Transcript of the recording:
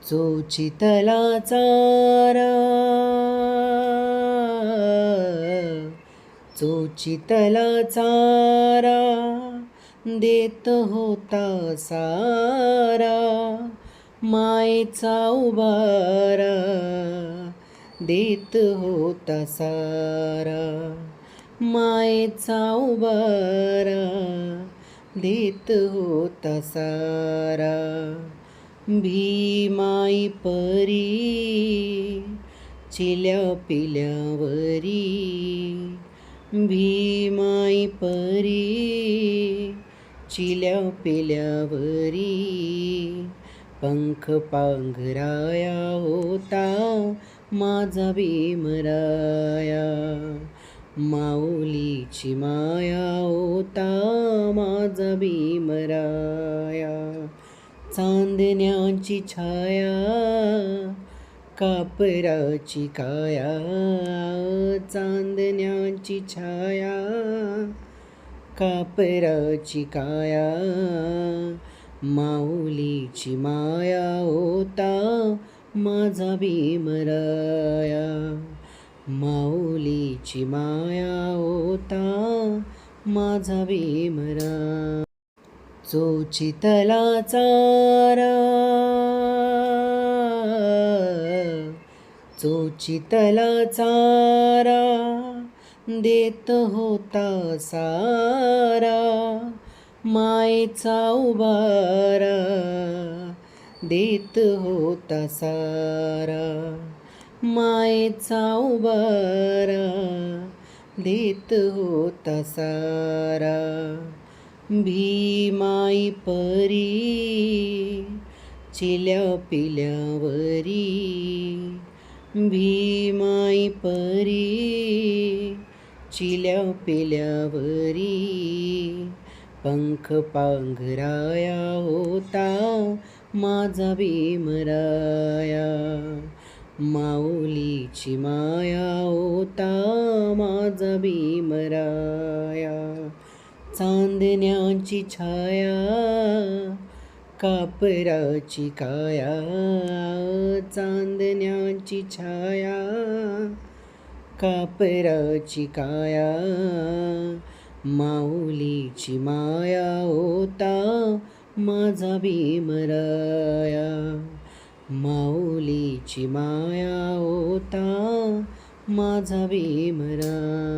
चोचितला चारा, चोचितला चारा देत होता सारा, मायेचा उबारा देत होता सारा, मायेचा उबारा देत होता सारा. भीमाई परी चिल्या पिल्यावरी, भीमाई परी चिल्या पिल्यावरी, पंख पांघराया होता माझा भीमराया, माऊलीची माया होता माझा भीमराया. चांदण्याची छाया कापराची काया, चांदण्याची छाया कापराची काया, माऊलीची माया होता माझा भीमराया, माऊलीची माया होता माझा भीमराया. चोचितला चारा, चोचितला चारा देत होता सारा, मायेचा उबारा देत होता सारा, मायेचा उबारा देत होता सारा. भीमाई परी चिल्या पिल्यावरी, भीमाई परी चिल्या पिल्यावरी, पंख पांघराया होता माझा भीमराया, माऊलीची माया होता माझा भीमराया. चांदण्याची छाया कापराची काया, चांदण्याची छाया कापराची काया, माऊलीची माया होता माझा भीमराया, माऊलीची माया होता माझा भीमराया.